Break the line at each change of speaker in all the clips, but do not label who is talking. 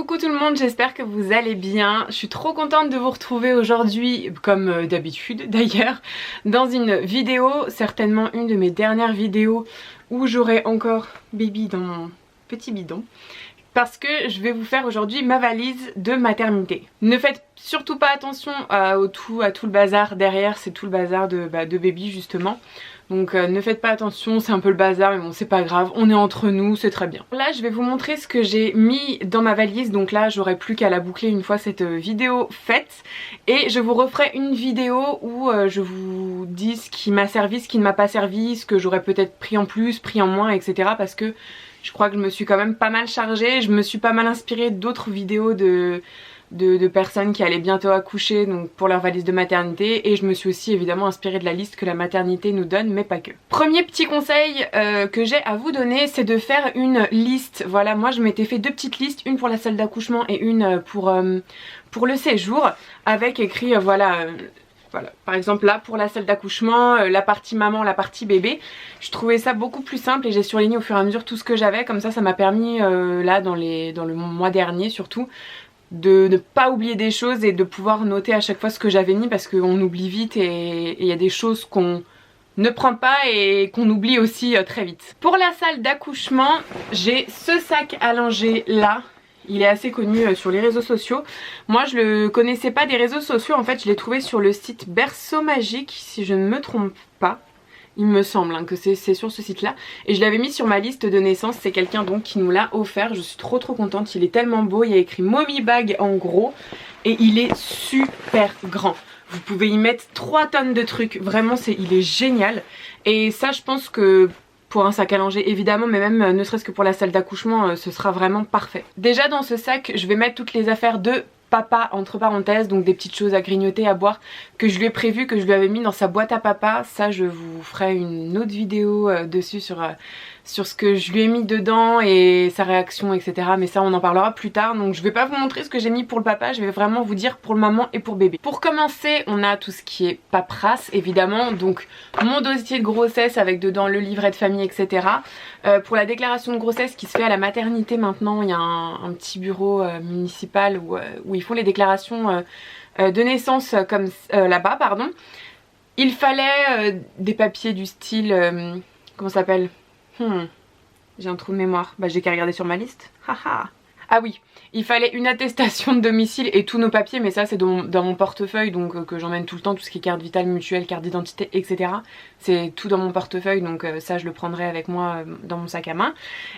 Coucou tout le monde, j'espère que vous allez bien. Je suis trop contente de vous retrouver aujourd'hui, comme d'habitude d'ailleurs, dans une vidéo, certainement une de mes dernières vidéos où j'aurai encore baby dans mon petit bidon. Parce que je vais vous faire aujourd'hui ma valise de maternité. Ne faites surtout pas attention à tout le bazar derrière, c'est tout le bazar de baby justement. Donc ne faites pas attention, c'est un peu le bazar mais bon c'est pas grave, on est entre nous, c'est très bien. Là je vais vous montrer ce que j'ai mis dans ma valise, donc là j'aurai plus qu'à la boucler une fois cette vidéo faite. Et je vous referai une vidéo où je vous dis ce qui m'a servi, ce qui ne m'a pas servi, ce que j'aurais peut-être pris en plus, pris en moins, etc. Parce que je crois que je me suis quand même pas mal chargée, je me suis pas mal inspirée d'autres vidéos de personnes qui allaient bientôt accoucher donc pour leur valise de maternité, et je me suis aussi évidemment inspirée de la liste que la maternité nous donne, mais pas que. Premier petit conseil que j'ai à vous donner, c'est de faire une liste. Voilà, moi je m'étais fait deux petites listes, une pour la salle d'accouchement et une pour le séjour, avec écrit voilà, par exemple là pour la salle d'accouchement, la partie maman, la partie bébé. Je trouvais ça beaucoup plus simple et j'ai surligné au fur et à mesure tout ce que j'avais, comme ça m'a permis là dans le mois dernier surtout de ne pas oublier des choses et de pouvoir noter à chaque fois ce que j'avais mis, parce qu'on oublie vite et il y a des choses qu'on ne prend pas et qu'on oublie aussi très vite. Pour la salle d'accouchement, j'ai ce sac à langer là. Il est assez connu sur les réseaux sociaux. Moi je le connaissais pas des réseaux sociaux, en fait je l'ai trouvé sur le site Berceau Magique si je ne me trompe pas. Il me semble hein, que c'est sur ce site là. Et je l'avais mis sur ma liste de naissance. C'est quelqu'un donc qui nous l'a offert. Je suis trop contente. Il est tellement beau. Il y a écrit Mommy Bag en gros. Et il est super grand. Vous pouvez y mettre 3 tonnes de trucs. Vraiment il est génial. Et ça je pense que pour un sac à langer évidemment, mais même ne serait-ce que pour la salle d'accouchement, ce sera vraiment parfait. Déjà dans ce sac je vais mettre toutes les affaires de papa entre parenthèses, donc des petites choses à grignoter, à boire, que je lui ai prévu, que je lui avais mis dans sa boîte à papa. Ça je vous ferai une autre vidéo dessus sur ce que je lui ai mis dedans et sa réaction, etc. Mais ça on en parlera plus tard, donc je vais pas vous montrer ce que j'ai mis pour le papa, je vais vraiment vous dire pour le maman et pour bébé. Pour commencer, on a tout ce qui est paperasse évidemment, donc mon dossier de grossesse avec dedans le livret de famille, etc. Pour la déclaration de grossesse qui se fait à la maternité maintenant, il y a un petit bureau municipal où ils font les déclarations de naissance comme là-bas, pardon. Il fallait des papiers du style, comment ça s'appelle ? J'ai un trou de mémoire, bah j'ai qu'à regarder sur ma liste. Haha. Ah oui, il fallait une attestation de domicile et tous nos papiers, mais ça c'est dans mon portefeuille, donc que j'emmène tout le temps, tout ce qui est carte vitale, mutuelle, carte d'identité, etc. C'est tout dans mon portefeuille, donc ça je le prendrai avec moi dans mon sac à main.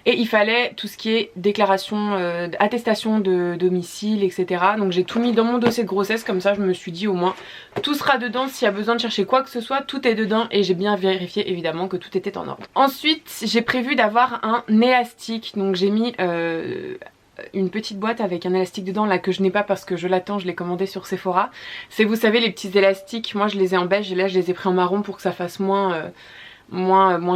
Et il fallait tout ce qui est déclaration, attestation de domicile, etc. Donc j'ai tout mis dans mon dossier de grossesse, comme ça je me suis dit au moins tout sera dedans, s'il y a besoin de chercher quoi que ce soit, tout est dedans, et j'ai bien vérifié évidemment que tout était en ordre. Ensuite j'ai prévu d'avoir un élastique, donc j'ai mis une petite boîte avec un élastique dedans là que je n'ai pas parce que je l'attends, je l'ai commandé sur Sephora. C'est, vous savez, les petits élastiques, moi je les ai en beige et là je les ai pris en marron pour que ça fasse moins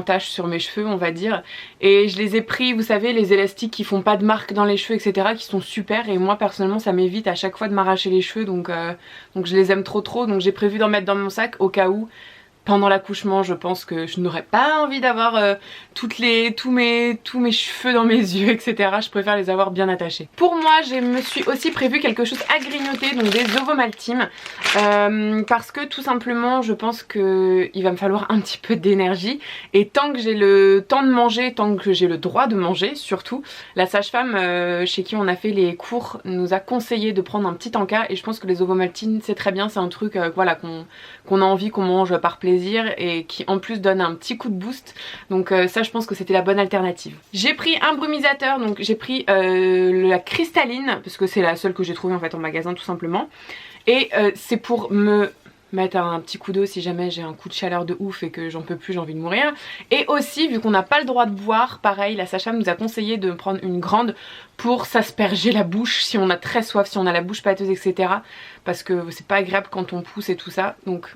tache sur mes cheveux on va dire. Et je les ai pris, vous savez, les élastiques qui font pas de marque dans les cheveux, etc., qui sont super, et moi personnellement ça m'évite à chaque fois de m'arracher les cheveux, donc je les aime trop, donc j'ai prévu d'en mettre dans mon sac au cas où pendant l'accouchement je pense que je n'aurais pas envie d'avoir tous mes cheveux dans mes yeux, etc. Je préfère les avoir bien attachés. Pour moi je me suis aussi prévu quelque chose à grignoter, donc des Ovomaltine, parce que tout simplement je pense qu'il va me falloir un petit peu d'énergie, et tant que j'ai le temps de manger, tant que j'ai le droit de manger surtout, la sage-femme chez qui on a fait les cours nous a conseillé de prendre un petit encas, et je pense que les Ovomaltine c'est très bien, c'est un truc voilà, qu'on a envie, qu'on mange par plaisir et qui en plus donne un petit coup de boost, donc ça je pense que c'était la bonne alternative. J'ai pris un brumisateur, donc j'ai pris la cristalline parce que c'est la seule que j'ai trouvée en fait en magasin tout simplement, et c'est pour me mettre un petit coup d'eau si jamais j'ai un coup de chaleur de ouf et que j'en peux plus, j'ai envie de mourir. Et aussi vu qu'on n'a pas le droit de boire, pareil la sage-femme nous a conseillé de prendre une grande pour s'asperger la bouche si on a très soif, si on a la bouche pâteuse, etc. Parce que c'est pas agréable quand on pousse et tout ça, donc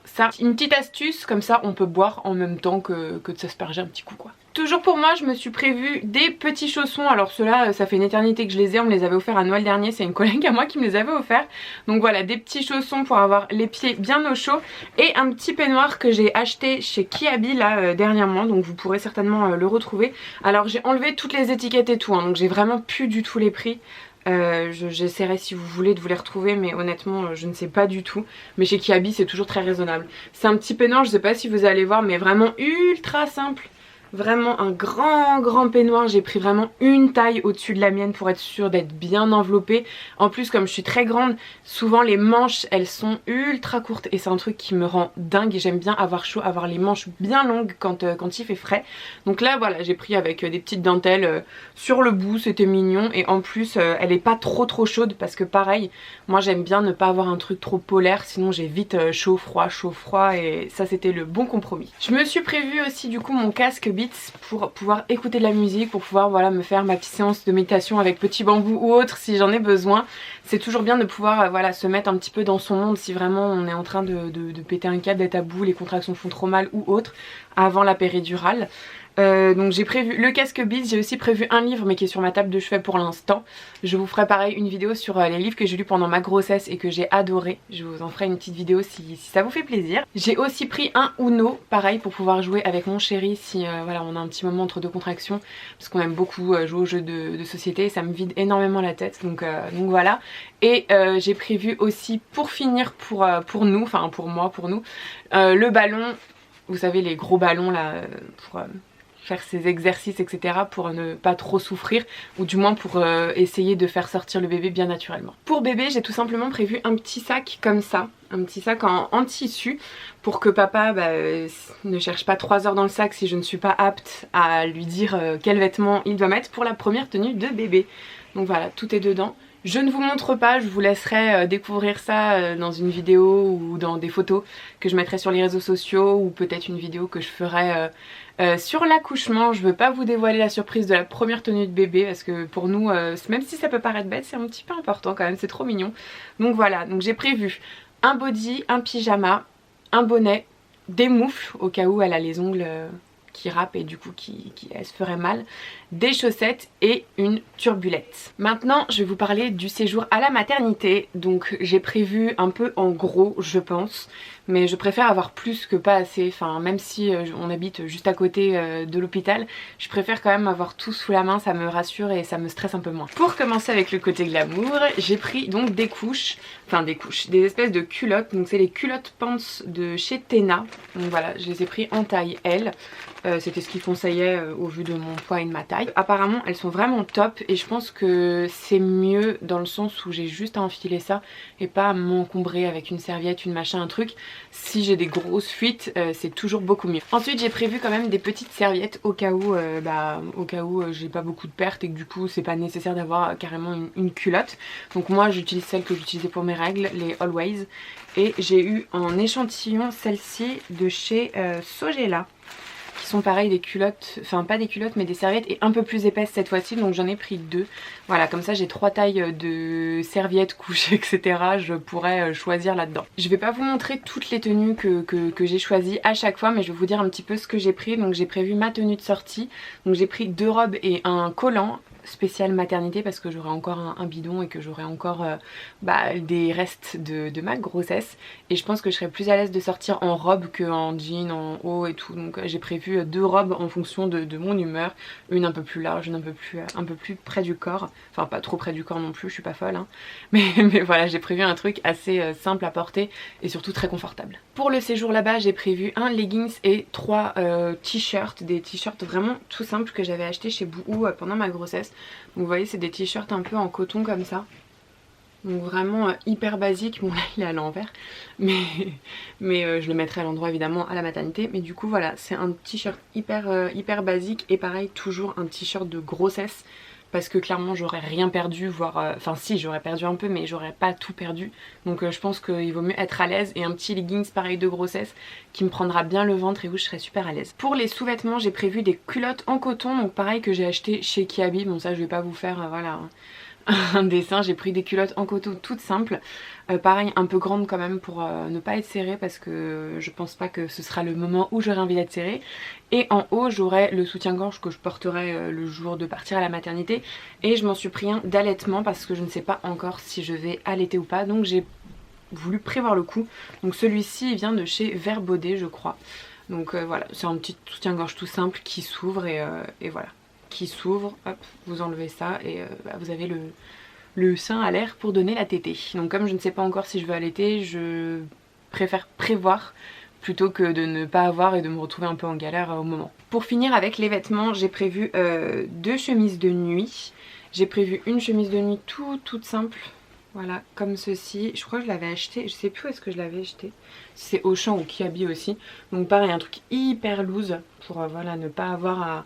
ça, une petite astuce, comme ça on peut boire en même temps que de s'asperger un petit coup quoi. Toujours pour moi je me suis prévu des petits chaussons, alors ceux-là ça fait une éternité que je les ai, on me les avait offerts à Noël dernier, c'est une collègue à moi qui me les avait offerts. Donc voilà, des petits chaussons pour avoir les pieds bien au chaud, et un petit peignoir que j'ai acheté chez Kiabi là dernièrement, donc vous pourrez certainement le retrouver. Alors j'ai enlevé toutes les étiquettes et tout, hein, donc j'ai vraiment plus du tout les prix. J'essaierai si vous voulez de vous les retrouver, mais honnêtement je ne sais pas du tout. Mais chez Kiabi c'est toujours très raisonnable. C'est un petit peignoir, je sais pas si vous allez voir, mais vraiment ultra simple. Vraiment un grand peignoir, j'ai pris vraiment une taille au-dessus de la mienne pour être sûre d'être bien enveloppée. En plus comme je suis très grande, souvent les manches elles sont ultra courtes et c'est un truc qui me rend dingue. J'aime bien avoir chaud, avoir les manches bien longues quand il fait frais. Donc là voilà, j'ai pris avec des petites dentelles sur le bout, c'était mignon. Et en plus elle est pas trop chaude parce que pareil, moi j'aime bien ne pas avoir un truc trop polaire, sinon j'ai vite chaud froid et ça c'était le bon compromis. Je me suis prévu aussi du coup mon casque Beats pour pouvoir écouter de la musique, pour pouvoir voilà me faire ma petite séance de méditation avec Petit Bambou ou autre si j'en ai besoin. C'est toujours bien de pouvoir voilà se mettre un petit peu dans son monde si vraiment on est en train de péter un câble, d'être à bout, les contractions font trop mal ou autre avant la péridurale. Donc j'ai prévu le casque Beats, j'ai aussi prévu un livre mais qui est sur ma table de chevet pour l'instant. Je vous ferai pareil une vidéo sur les livres que j'ai lus pendant ma grossesse et que j'ai adoré. Je vous en ferai une petite vidéo si ça vous fait plaisir. J'ai aussi pris un Uno, pareil pour pouvoir jouer avec mon chéri si voilà on a un petit moment entre deux contractions. Parce qu'on aime beaucoup jouer aux jeux de société et ça me vide énormément la tête. Donc voilà. Et j'ai prévu aussi pour finir pour nous, enfin pour moi, pour nous, le ballon. Vous savez les gros ballons là pour faire ses exercices etc. pour ne pas trop souffrir ou du moins pour essayer de faire sortir le bébé bien naturellement. Pour bébé j'ai tout simplement prévu un petit sac comme ça, un petit sac en tissu pour que papa ne cherche pas 3 heures dans le sac si je ne suis pas apte à lui dire quel vêtement il doit mettre pour la première tenue de bébé. Donc voilà, tout est dedans. Je ne vous montre pas, je vous laisserai découvrir ça dans une vidéo ou dans des photos que je mettrai sur les réseaux sociaux ou peut-être une vidéo que je ferai sur l'accouchement. Je veux pas vous dévoiler la surprise de la première tenue de bébé parce que pour nous, même si ça peut paraître bête, c'est un petit peu important quand même, c'est trop mignon. Donc voilà, donc j'ai prévu un body, un pyjama, un bonnet, des moufles au cas où elle a les ongles qui râpent et du coup qui elle se ferait mal, des chaussettes et une turbulette. Maintenant je vais vous parler du séjour à la maternité. Donc j'ai prévu un peu en gros je pense, mais je préfère avoir plus que pas assez, enfin même si on habite juste à côté de l'hôpital, je préfère quand même avoir tout sous la main, ça me rassure et ça me stresse un peu moins. Pour commencer avec le côté glamour, j'ai pris donc des couches, des espèces de culottes, donc c'est les culottes pants de chez Tena. Donc voilà, je les ai pris en taille L. C'était ce qu'ils conseillaient au vu de mon poids et de ma taille. Apparemment elles sont vraiment top et je pense que c'est mieux dans le sens où j'ai juste à enfiler ça et pas à m'encombrer avec une serviette, une machin, un truc. Si j'ai des grosses fuites c'est toujours beaucoup mieux. Ensuite j'ai prévu quand même des petites serviettes au cas où j'ai pas beaucoup de pertes et que du coup c'est pas nécessaire d'avoir carrément une culotte. Donc moi j'utilise celles que j'utilisais pour mes règles, les Always. Et j'ai eu en échantillon celle-ci de chez Sogela, qui sont pareil des culottes, enfin pas des culottes mais des serviettes et un peu plus épaisses cette fois-ci, donc j'en ai pris 2. Voilà, comme ça j'ai 3 tailles de serviettes, couches etc. Je pourrais choisir là-dedans. Je vais pas vous montrer toutes les tenues que j'ai choisies à chaque fois, mais je vais vous dire un petit peu ce que j'ai pris. Donc j'ai prévu ma tenue de sortie, donc j'ai pris 2 robes et un collant spécial maternité parce que j'aurai encore un bidon et que j'aurai encore des restes de ma grossesse et je pense que je serai plus à l'aise de sortir en robe que en jean, en haut et tout. Donc j'ai prévu 2 robes en fonction de mon humeur, une un peu plus large, une un peu plus près du corps, enfin pas trop près du corps non plus, je suis pas folle hein. mais voilà, j'ai prévu un truc assez simple à porter et surtout très confortable. Pour le séjour là-bas j'ai prévu un leggings et 3 t-shirts, des t-shirts vraiment tout simples que j'avais acheté chez Bouhou pendant ma grossesse. Donc vous voyez c'est des t-shirts un peu en coton comme ça. Donc vraiment hyper basique. Bon là il est à l'envers mais je le mettrai à l'endroit évidemment à la maternité. Mais du coup voilà, c'est un t-shirt hyper basique et pareil toujours un t-shirt de grossesse. Parce que clairement j'aurais rien perdu, voire enfin si j'aurais perdu un peu mais j'aurais pas tout perdu. Donc je pense qu'il vaut mieux être à l'aise. Et un petit leggings pareil de grossesse qui me prendra bien le ventre et où je serai super à l'aise. Pour les sous-vêtements j'ai prévu des culottes en coton, donc pareil que j'ai acheté chez Kiabi. Bon ça je vais pas vous faire voilà un dessin, j'ai pris des culottes en coton toutes simples, pareil un peu grandes quand même pour ne pas être serrée parce que je pense pas que ce sera le moment où j'aurai envie d'être serrée. Et en haut j'aurai le soutien-gorge que je porterai le jour de partir à la maternité et je m'en suis pris un d'allaitement parce que je ne sais pas encore si je vais allaiter ou pas, donc j'ai voulu prévoir le coup. Donc celui-ci il vient de chez Verbaudet je crois, donc voilà, c'est un petit soutien-gorge tout simple qui s'ouvre et voilà, qui s'ouvre, hop, vous enlevez ça et vous avez le sein à l'air pour donner la tétée. Donc comme je ne sais pas encore si je veux allaiter, je préfère prévoir plutôt que de ne pas avoir et de me retrouver un peu en galère au moment. Pour finir avec les vêtements, j'ai prévu 2 chemises de nuit. J'ai prévu une chemise de nuit toute simple, voilà, comme ceci. Je crois que je l'avais acheté, je sais plus où est-ce que je l'avais acheté. C'est Auchan ou Kiabi aussi. Donc pareil, un truc hyper loose pour voilà, ne pas avoir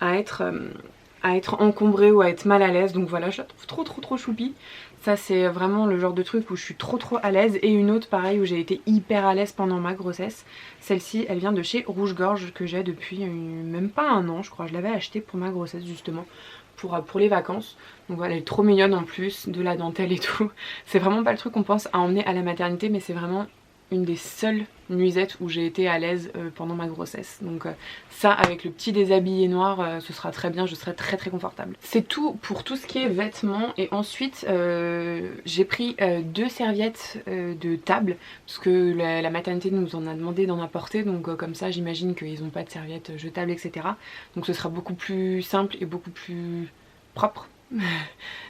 à être encombrée ou à être mal à l'aise. Donc voilà, je la trouve trop choupie. Ça c'est vraiment le genre de truc où je suis trop à l'aise. Et une autre pareil où j'ai été hyper à l'aise pendant ma grossesse. Celle-ci elle vient de chez Rouge Gorge que j'ai depuis même pas un an je crois. Je l'avais achetée pour ma grossesse justement. Pour les vacances. Donc voilà, elle est trop mignonne en plus, de la dentelle et tout. C'est vraiment pas le truc qu'on pense à emmener à la maternité, mais c'est vraiment une des seules nuisettes où j'ai été à l'aise pendant ma grossesse. Donc ça avec le petit déshabillé noir ce sera très bien, je serai très confortable. C'est tout pour tout ce qui est vêtements. Et ensuite j'ai pris 2 serviettes de table parce que la maternité nous en a demandé d'en apporter. Donc comme ça j'imagine qu'ils n'ont pas de serviettes jetables etc. Donc ce sera beaucoup plus simple et beaucoup plus propre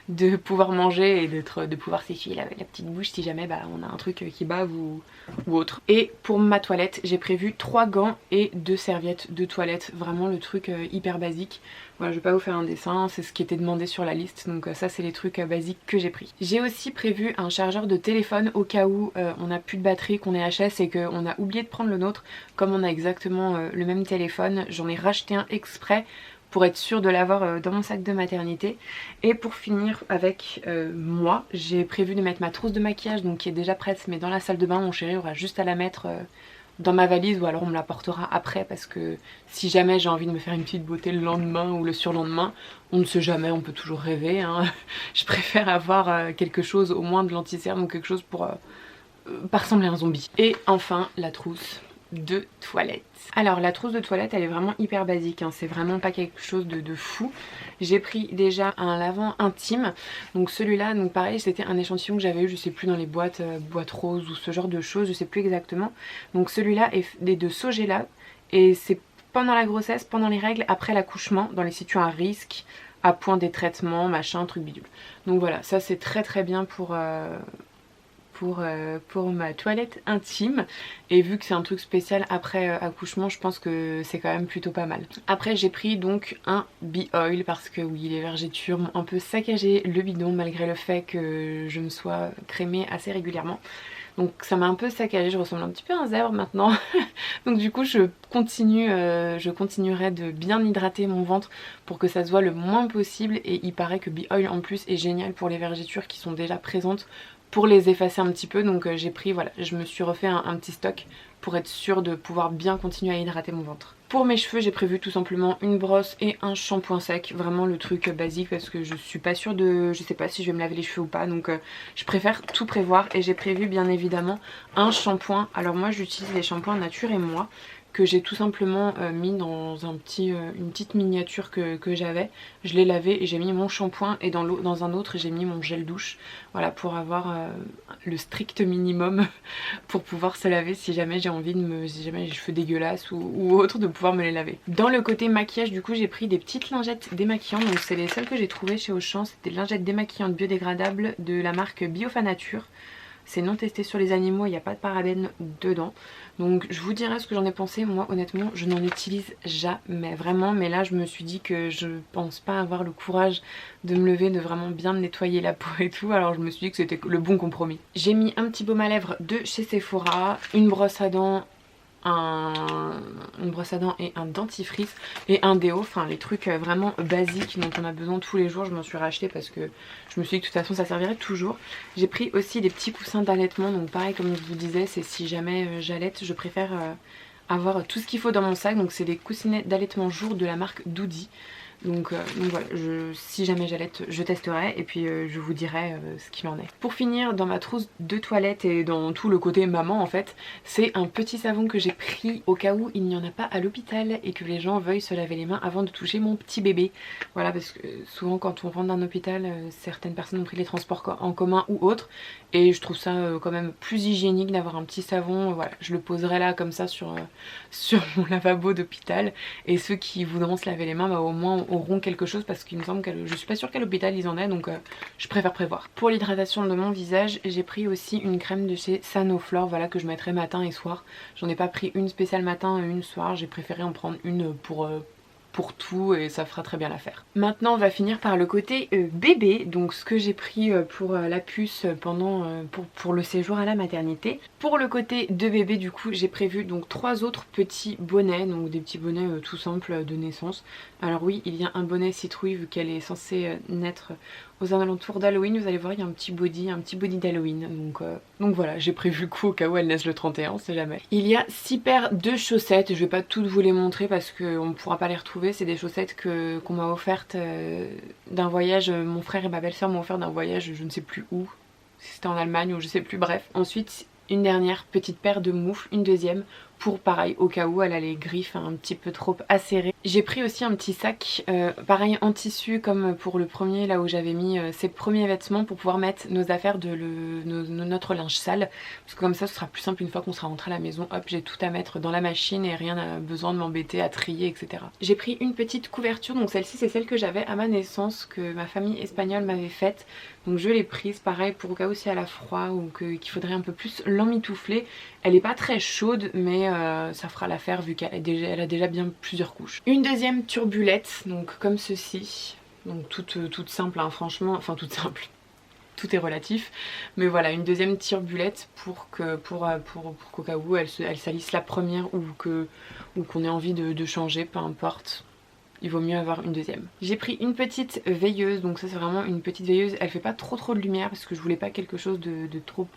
de pouvoir manger et de pouvoir s'essuyer la petite bouche si jamais on a un truc qui bave ou autre. Et pour ma toilette j'ai prévu 3 gants et 2 serviettes de toilette, vraiment le truc hyper basique. Voilà, je vais pas vous faire un dessin, c'est ce qui était demandé sur la liste, donc ça c'est les trucs basiques que j'ai pris. J'ai aussi prévu un chargeur de téléphone au cas où on n'a plus de batterie, qu'on est HS et qu'on a oublié de prendre le nôtre. Comme on a exactement le même téléphone, j'en ai racheté un exprès pour être sûre de l'avoir dans mon sac de maternité. Et pour finir avec moi, j'ai prévu de mettre ma trousse de maquillage, donc qui est déjà prête, mais dans la salle de bain. Mon chéri aura juste à la mettre dans ma valise, ou alors on me la portera après, parce que si jamais j'ai envie de me faire une petite beauté le lendemain ou le surlendemain, on ne sait jamais, on peut toujours rêver, hein. Je préfère avoir quelque chose, au moins de l'anti-cerne ou quelque chose pour pas ressembler à un zombie. Et enfin la trousse de toilette. Alors la trousse de toilette elle est vraiment hyper basique, hein. C'est vraiment pas quelque chose de fou. J'ai pris déjà un lavant intime, donc celui-là, donc pareil c'était un échantillon que j'avais eu, je sais plus, dans les boîtes roses ou ce genre de choses, je sais plus exactement. Donc celui-là est de Sogela et c'est pendant la grossesse, pendant les règles, après l'accouchement, dans les situations à risque, à point des traitements, machin, truc bidule. Donc voilà, ça c'est très bien pour ma toilette intime, et vu que c'est un truc spécial après accouchement, je pense que c'est quand même plutôt pas mal. Après j'ai pris donc un B-Oil parce que oui, les vergetures m'ont un peu saccagé le bidon malgré le fait que je me sois crémée assez régulièrement. Donc ça m'a un peu saccagé, je ressemble un petit peu à un zèbre maintenant. Donc du coup je continuerai de bien hydrater mon ventre pour que ça se voit le moins possible. Et il paraît que B-Oil en plus est génial pour les vergetures qui sont déjà présentes, pour les effacer un petit peu. Donc j'ai pris, voilà, je me suis refait un petit stock pour être sûre de pouvoir bien continuer à hydrater mon ventre. Pour mes cheveux j'ai prévu tout simplement une brosse et un shampoing sec, vraiment le truc basique parce que je suis pas sûre de, je sais pas si je vais me laver les cheveux ou pas, donc je préfère tout prévoir. Et j'ai prévu bien évidemment un shampoing. Alors moi j'utilise les shampoings Nature et Moi, que j'ai tout simplement mis dans une petite miniature que j'avais. Je l'ai lavé et j'ai mis mon shampoing, et dans un autre j'ai mis mon gel douche. Voilà, pour avoir le strict minimum pour pouvoir se laver si jamais j'ai envie si jamais j'ai les cheveux dégueulasses ou autre, de pouvoir me les laver. Dans le côté maquillage du coup j'ai pris des petites lingettes démaquillantes, donc c'est les seules que j'ai trouvées chez Auchan. C'est des lingettes démaquillantes biodégradables de la marque Biofanature. C'est non testé sur les animaux, il n'y a pas de parabènes dedans. Donc je vous dirai ce que j'en ai pensé. Moi honnêtement je n'en utilise jamais vraiment, mais là je me suis dit que je pense pas avoir le courage de me lever, de vraiment bien me nettoyer la peau et tout. Alors je me suis dit que c'était le bon compromis. J'ai mis un petit baume à lèvres de chez Sephora, une brosse à dents, et un dentifrice et un déo, enfin les trucs vraiment basiques dont on a besoin tous les jours. Je m'en suis racheté parce que je me suis dit que de toute façon ça servirait toujours. J'ai pris aussi des petits coussins d'allaitement, donc pareil comme je vous disais, c'est si jamais j'allaite, je préfère avoir tout ce qu'il faut dans mon sac. Donc c'est des coussinets d'allaitement jour de la marque Doody. Donc voilà, si jamais j'allaite, je testerai et puis je vous dirai ce qu'il en est. Pour finir, dans ma trousse de toilette et dans tout le côté maman en fait, c'est un petit savon que j'ai pris au cas où il n'y en a pas à l'hôpital et que les gens veuillent se laver les mains avant de toucher mon petit bébé. Voilà, parce que souvent quand on rentre d'un hôpital, certaines personnes ont pris les transports en commun ou autres, et je trouve ça quand même plus hygiénique d'avoir un petit savon. Voilà, je le poserai là comme ça sur mon lavabo d'hôpital, et ceux qui voudront se laver les mains, au moins auront quelque chose parce qu'il me semble je suis pas sûre qu'à l'hôpital ils en aient, donc je préfère prévoir. Pour l'hydratation de mon visage, j'ai pris aussi une crème de chez Sanoflore, voilà, que je mettrai matin et soir. J'en ai pas pris une spéciale matin et une soir, j'ai préféré en prendre une pour tout et ça fera très bien l'affaire. Maintenant on va finir par le côté bébé, donc ce que j'ai pris pour la puce pendant pour le séjour à la maternité. Pour le côté de bébé du coup j'ai prévu donc 3 autres petits bonnets, donc des petits bonnets tout simples de naissance. Alors oui, il y a un bonnet citrouille vu qu'elle est censée naître aux alentours d'Halloween, vous allez voir il y a un petit body d'Halloween, donc voilà, j'ai prévu le coup au cas où elle naisse le 31, on sait jamais. Il y a 6 paires de chaussettes, je vais pas toutes vous les montrer parce qu'on ne pourra pas les retrouver, c'est des chaussettes qu'on m'a offertes d'un voyage, mon frère et ma belle-sœur m'ont offert d'un voyage je ne sais plus où, si c'était en Allemagne ou je sais plus, bref. Ensuite une dernière petite paire de moufles, une deuxième, pour pareil au cas où elle a les griffes un petit peu trop acérées. J'ai pris aussi un petit sac pareil en tissu comme pour le premier, là où j'avais mis ces premiers vêtements pour pouvoir mettre nos affaires de notre linge sale, parce que comme ça ce sera plus simple une fois qu'on sera rentré à la maison, hop j'ai tout à mettre dans la machine et rien n'a besoin de m'embêter à trier, etc. J'ai pris une petite couverture, donc celle-ci c'est celle que j'avais à ma naissance, que ma famille espagnole m'avait faite, donc je l'ai prise pareil pour au cas où si elle a froid ou qu'il faudrait un peu plus l'emmitoufler. Elle est pas très chaude mais ça fera l'affaire vu qu'elle a déjà bien plusieurs couches. Une deuxième turbulette, donc comme ceci, donc toute simple hein, franchement, enfin toute simple, tout est relatif, mais voilà, une deuxième turbulette pour qu'au cas où elle salisse la première ou qu'on ait envie de changer, peu importe. Il vaut mieux avoir une deuxième. J'ai pris une petite veilleuse, donc ça c'est vraiment une petite veilleuse, elle fait pas trop de lumière parce que je voulais pas quelque chose de trop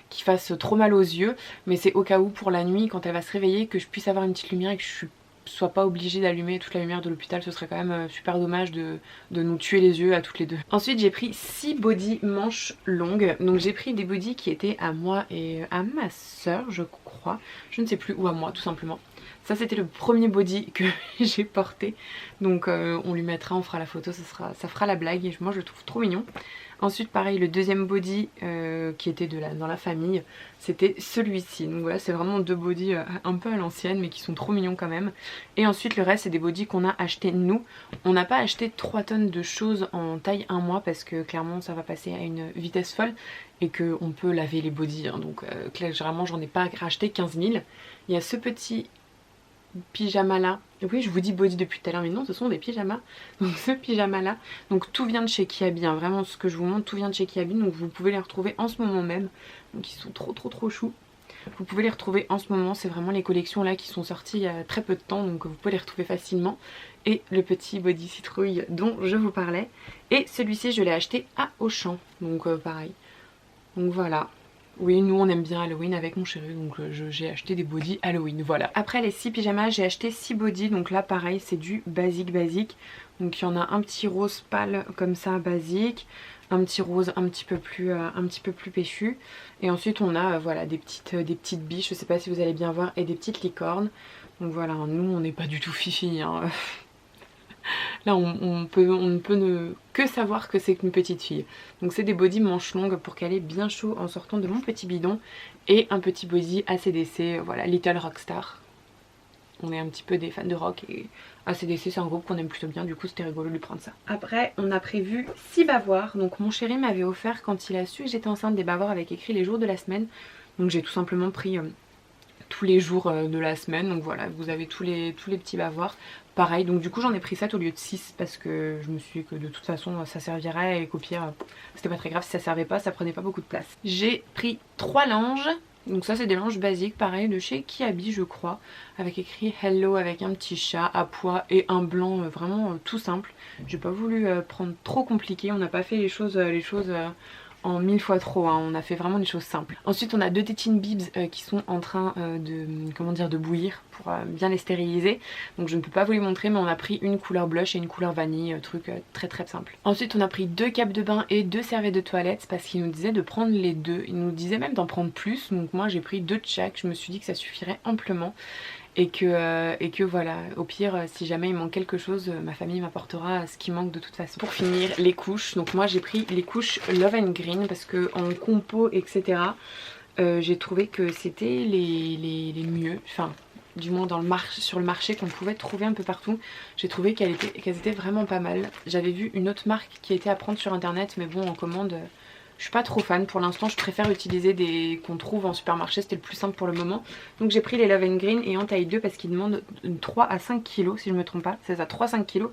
qui fasse trop mal aux yeux, mais c'est au cas où pour la nuit quand elle va se réveiller que je puisse avoir une petite lumière et que je sois pas obligée d'allumer toute la lumière de l'hôpital, ce serait quand même super dommage de nous tuer les yeux à toutes les deux. Ensuite j'ai pris 6 bodys manches longues, donc j'ai pris des bodys qui étaient à moi et à ma soeur je crois, je ne sais plus, ou à moi tout simplement. Ça c'était le premier body que j'ai porté, donc on lui mettra, on fera la photo, ça fera la blague et moi je le trouve trop mignon. Ensuite pareil, le deuxième body qui était dans la famille, c'était celui-ci. Donc voilà, c'est vraiment 2 bodys un peu à l'ancienne mais qui sont trop mignons quand même. Et ensuite le reste c'est des bodys qu'on a acheté nous. On n'a pas acheté 3 tonnes de choses en taille 1 mois parce que clairement ça va passer à une vitesse folle et qu'on peut laver les bodys. Hein, donc généralement j'en ai pas racheté 15 000. Il y a ce petit pyjama là, oui je vous dis body depuis tout à l'heure mais non ce sont des pyjamas, donc ce pyjama là, donc tout vient de chez Kiabi, hein. Vraiment ce que je vous montre tout vient de chez Kiabi, donc vous pouvez les retrouver en ce moment même, donc ils sont trop choux, vous pouvez les retrouver en ce moment, c'est vraiment les collections là qui sont sorties il y a très peu de temps, donc vous pouvez les retrouver facilement. Et le petit body citrouille dont je vous parlais, et celui-ci je l'ai acheté à Auchan, donc pareil, donc voilà. Oui, nous on aime bien Halloween avec mon chéri, donc j'ai acheté des bodys Halloween, voilà. Après les 6 pyjamas, j'ai acheté 6 bodys, donc là pareil c'est du basique. Donc il y en a un petit rose pâle comme ça, basique, un petit rose un petit peu plus péchu. Et ensuite on a voilà des petites biches, je sais pas si vous allez bien voir, et des petites licornes. Donc voilà, nous on n'est pas du tout fifi, hein. Là on ne peut que savoir que c'est une petite fille. Donc c'est des bodys manches longues pour qu'elle ait bien chaud en sortant de mon petit bidon. Et un petit body ACDC, voilà, Little Rockstar. On est un petit peu des fans de rock et ACDC c'est un groupe qu'on aime plutôt bien, du coup c'était rigolo de lui prendre ça. Après on a prévu 6 bavoirs, donc mon chéri m'avait offert quand il a su que j'étais enceinte des bavoirs avec écrit les jours de la semaine. Donc j'ai tout simplement pris tous les jours de la semaine, donc voilà vous avez tous les petits bavoirs. Pareil, donc du coup j'en ai pris 7 au lieu de 6 parce que je me suis dit que de toute façon ça servirait et qu'au pire c'était pas très grave si ça servait pas, ça prenait pas beaucoup de place. J'ai pris 3 langes, donc ça c'est des langes basiques pareil de chez Kiabi je crois, avec écrit Hello avec un petit chat à pois et un blanc vraiment tout simple. J'ai pas voulu prendre trop compliqué, on n'a pas fait les choses en 1000 fois trop, hein. On a fait vraiment des choses simples. Ensuite on a 2 tétines bibs qui sont en train de bouillir pour bien les stériliser. Donc je ne peux pas vous les montrer mais on a pris une couleur blush et une couleur vanille, truc très simple. Ensuite on a pris 2 capes de bain et 2 serviettes de toilette parce qu'il nous disait de prendre les 2. Il nous disait même d'en prendre plus, donc moi j'ai pris 2 de chaque, je me suis dit que ça suffirait amplement. Et que voilà, au pire si jamais il manque quelque chose, ma famille m'apportera ce qui manque de toute façon. Pour finir les couches, donc moi j'ai pris les couches Love and Green parce que en compo etc j'ai trouvé que c'était les mieux, enfin du moins sur le marché qu'on pouvait trouver un peu partout. J'ai trouvé qu'elles étaient vraiment pas mal. J'avais vu une autre marque qui était à prendre sur internet, mais bon, en commande, je suis pas trop fan. Pour l'instant, je préfère utiliser des qu'on trouve en supermarché, c'était le plus simple pour le moment. Donc j'ai pris les Love and Green et en taille 2 parce qu'ils demandent 3 à 5 kg si je me trompe pas. C'est ça, 3-5 kg.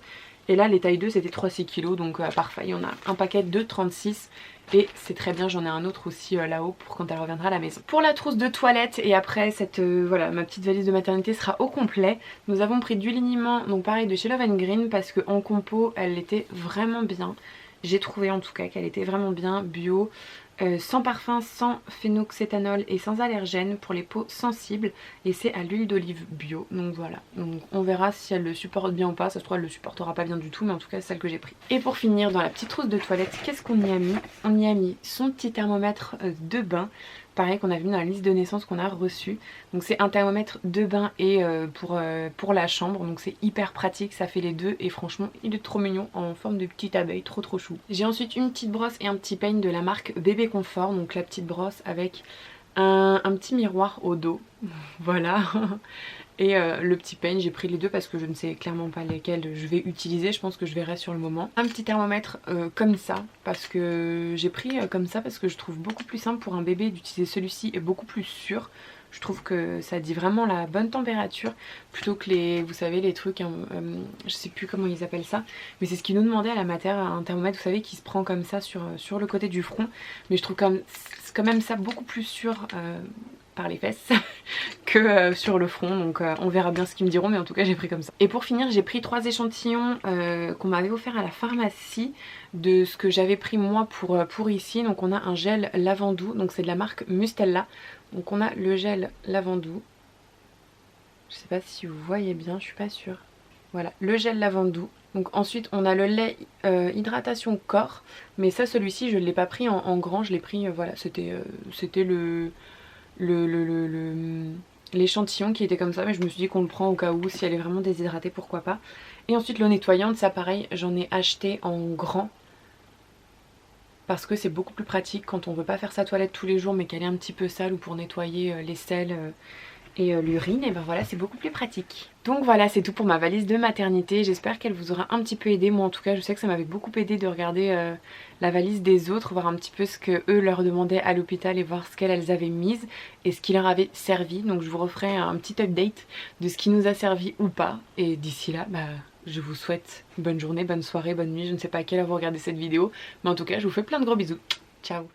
Et là, les tailles 2 c'était 3-6 kg, donc parfait. Il y en a un paquet de 36 et c'est très bien. J'en ai un autre aussi là-haut pour quand elle reviendra à la maison. Pour la trousse de toilette et après cette voilà, ma petite valise de maternité sera au complet. Nous avons pris du liniment, donc pareil de chez Love and Green parce qu'en compo elle était vraiment bien. J'ai trouvé en tout cas qu'elle était vraiment bien, bio, sans parfum, sans phénoxéthanol et sans allergène pour les peaux sensibles. Et c'est à l'huile d'olive bio, donc voilà. Donc on verra si elle le supporte bien ou pas, ça se trouve elle le supportera pas bien du tout, mais en tout cas c'est celle que j'ai pris. Et pour finir, dans la petite trousse de toilette, qu'est-ce qu'on y a mis? On y a mis son petit thermomètre de bain. Pareil qu'on a vu dans la liste de naissance qu'on a reçue. Donc c'est un thermomètre de bain et pour la chambre. Donc c'est hyper pratique, ça fait les deux. Et franchement il est trop mignon en forme de petite abeille, trop chou. J'ai ensuite une petite brosse et un petit peigne de la marque Bébé Confort. Donc la petite brosse avec un petit miroir au dos. Voilà. Et le petit peigne, j'ai pris les deux parce que je ne sais clairement pas lesquels je vais utiliser. Je pense que je verrai sur le moment. Un petit thermomètre comme ça, parce que j'ai pris comme ça parce que je trouve beaucoup plus simple pour un bébé d'utiliser celui-ci et beaucoup plus sûr. Je trouve que ça dit vraiment la bonne température plutôt que les, vous savez, les trucs, je sais plus comment ils appellent ça, mais c'est ce qu'ils nous demandaient à la mater, un thermomètre, vous savez, qui se prend comme ça sur le côté du front. Mais je trouve quand même ça beaucoup plus sûr par les fesses que sur le front, donc on verra bien ce qu'ils me diront, mais en tout cas j'ai pris comme ça. Et pour finir, j'ai pris 3 échantillons qu'on m'avait offert à la pharmacie de ce que j'avais pris moi pour ici. Donc on a un gel lavandou, donc c'est de la marque Mustella. Donc on a le gel lavandou, je sais pas si vous voyez bien, je suis pas sûre. Voilà, le gel lavandou. Donc ensuite on a le lait hydratation corps, mais ça, celui-ci je ne l'ai pas pris en grand, je l'ai pris, voilà, c'était l'échantillon qui était comme ça, mais je me suis dit qu'on le prend au cas où, si elle est vraiment déshydratée, pourquoi pas. Et ensuite l'eau nettoyante, ça pareil, j'en ai acheté en grand parce que c'est beaucoup plus pratique quand on veut pas faire sa toilette tous les jours mais qu'elle est un petit peu sale, ou pour nettoyer les selles et l'urine, et ben voilà, c'est beaucoup plus pratique. Donc voilà, c'est tout pour ma valise de maternité. J'espère qu'elle vous aura un petit peu aidé. Moi en tout cas je sais que ça m'avait beaucoup aidé de regarder la valise des autres, voir un petit peu ce que eux leur demandaient à l'hôpital et voir ce qu'elles avaient mis et ce qui leur avait servi. Donc je vous referai un petit update de ce qui nous a servi ou pas. Et d'ici là, bah, je vous souhaite bonne journée, bonne soirée, bonne nuit. Je ne sais pas à quelle heure vous regardez cette vidéo, mais en tout cas je vous fais plein de gros bisous. Ciao.